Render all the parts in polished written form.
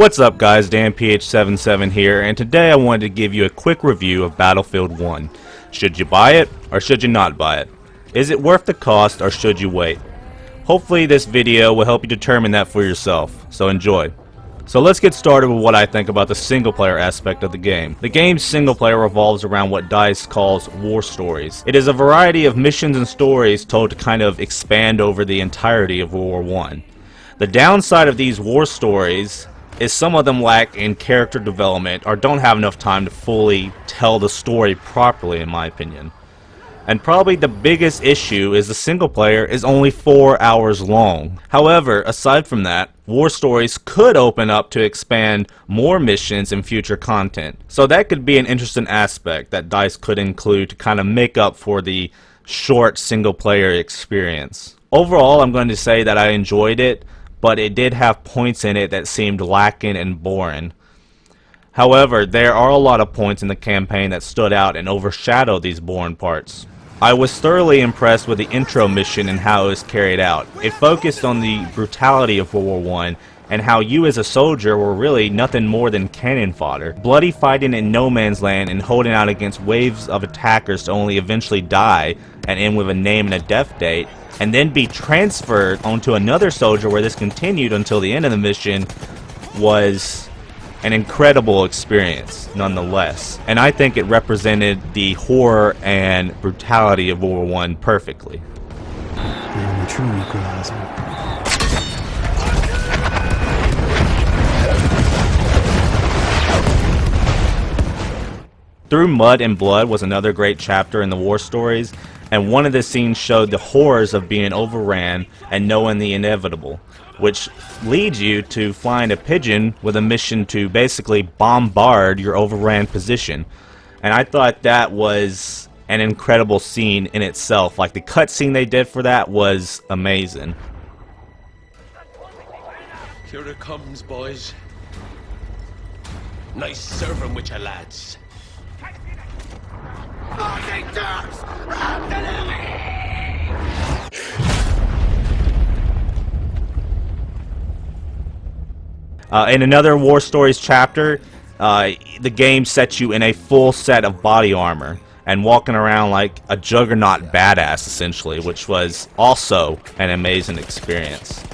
What's up guys, DanPH77 here, and today I wanted to give you a quick review of Battlefield 1. Should you buy it, or should you not buy it? Is it worth the cost, or should you wait? Hopefully this video will help you determine that for yourself, so enjoy. So let's get started with what I think about the single player aspect of the game. The game's single player revolves around what DICE calls war stories. It is a variety of missions and stories told to kind of expand over the entirety of World War I. The downside of these war stories is some of them lack in character development or don't have enough time to fully tell the story properly, in my opinion. And probably the biggest issue is the single player is only 4 hours long. However, aside from that, war stories could open up to expand more missions and future content. So that could be an interesting aspect that DICE could include to kind of make up for the short single player experience. Overall, I'm going to say that I enjoyed it, but it did have points in it that seemed lacking and boring. However, there are a lot of points in the campaign that stood out and overshadowed these boring parts. I was thoroughly impressed with the intro mission and how it was carried out. It focused on the brutality of World War I and how you as a soldier were really nothing more than cannon fodder. Bloody fighting in no man's land and holding out against waves of attackers to only eventually die and end with a name and a death date, and then be transferred onto another soldier where this continued until the end of the mission, was an incredible experience nonetheless. And I think it represented the horror and brutality of World War I perfectly. The only true equalizer. Through Mud and Blood was another great chapter in the war stories, and one of the scenes showed the horrors of being overran and knowing the inevitable, which leads you to flying a pigeon with a mission to basically bombard your overran position. And I thought that was an incredible scene in itself. Like, the cutscene they did for that was amazing. Here it comes, boys. Nice serving with your lads. In another War Stories chapter, the game sets you in a full set of body armor and walking around like a juggernaut badass, essentially, which was also an amazing experience.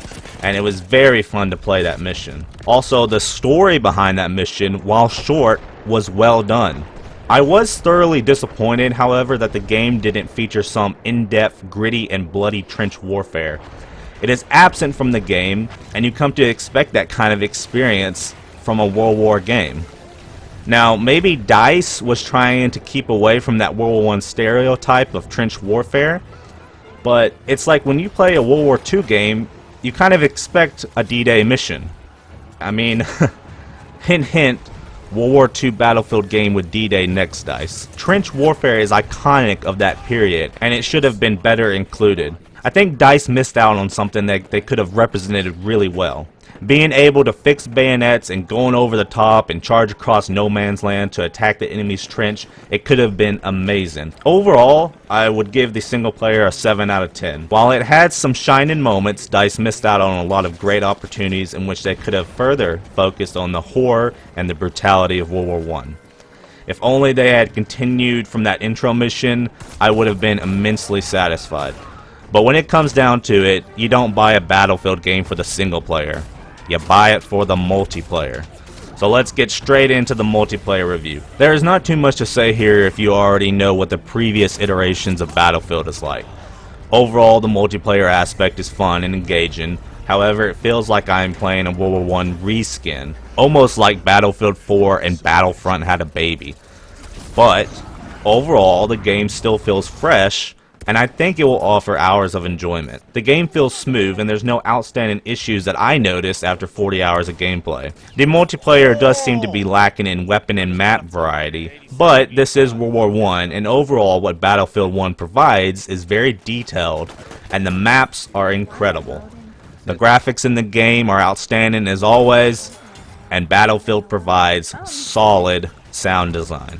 And it was very fun to play that mission. Also, the story behind that mission, while short, was well done. I was thoroughly disappointed, however, that the game didn't feature some in-depth, gritty, and bloody trench warfare. It is absent from the game, and you come to expect that kind of experience from a World War game. Now, maybe DICE was trying to keep away from that World War I stereotype of trench warfare, but it's like when you play a World War II game, you kind of expect a D-Day mission. I mean, hint hint, World War II Battlefield game with D-Day next, DICE. Trench warfare is iconic of that period, and it should have been better included. I think DICE missed out on something that they could have represented really well. Being able to fix bayonets and going over the top and charge across no man's land to attack the enemy's trench, it could have been amazing. Overall, I would give the single player a 7 out of 10. While it had some shining moments, DICE missed out on a lot of great opportunities in which they could have further focused on the horror and the brutality of World War I. If only they had continued from that intro mission, I would have been immensely satisfied. But when it comes down to it, you don't buy a Battlefield game for the single player. You buy it for the multiplayer. So let's get straight into the multiplayer review. There is not too much to say here if you already know what the previous iterations of Battlefield is like. Overall, the multiplayer aspect is fun and engaging. However, it feels like I am playing a World War I reskin, almost like Battlefield 4 and Battlefront had a baby. But overall, the game still feels fresh, and I think it will offer hours of enjoyment. The game feels smooth, and there's no outstanding issues that I noticed after 40 hours of gameplay. The multiplayer does seem to be lacking in weapon and map variety, but this is World War I, and overall what Battlefield 1 provides is very detailed, and the maps are incredible. The graphics in the game are outstanding as always, and Battlefield provides solid sound design.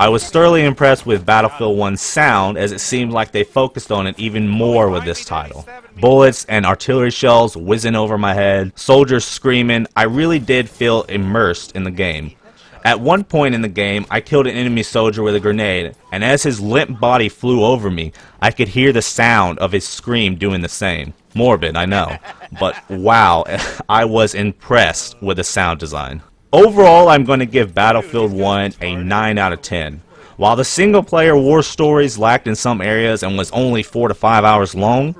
I was thoroughly impressed with Battlefield 1's sound, as it seemed like they focused on it even more with this title. Bullets and artillery shells whizzing over my head, soldiers screaming, I really did feel immersed in the game. At one point in the game, I killed an enemy soldier with a grenade, and as his limp body flew over me, I could hear the sound of his scream doing the same. Morbid, I know, but wow, I was impressed with the sound design. Overall, I'm going to give Battlefield 1 a 9 out of 10. While the single-player war stories lacked in some areas and was only 4 to 5 hours long,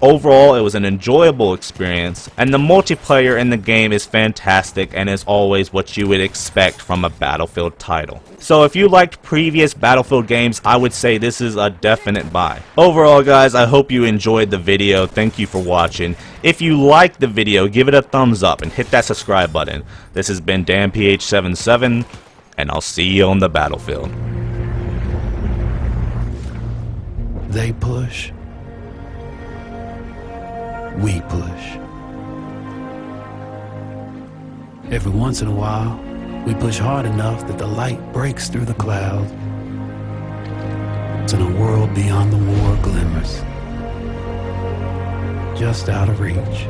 overall it was an enjoyable experience, and the multiplayer in the game is fantastic and is always what you would expect from a Battlefield title. So if you liked previous Battlefield games, I would say this is a definite buy. Overall guys, I hope you enjoyed the video. Thank you for watching. If you liked the video, give it a thumbs up and hit that subscribe button. This has been DanPH77, and I'll see you on the battlefield. They push. We push. Every once in a while, we push hard enough that the light breaks through the clouds, and a world beyond the war glimmers, just out of reach.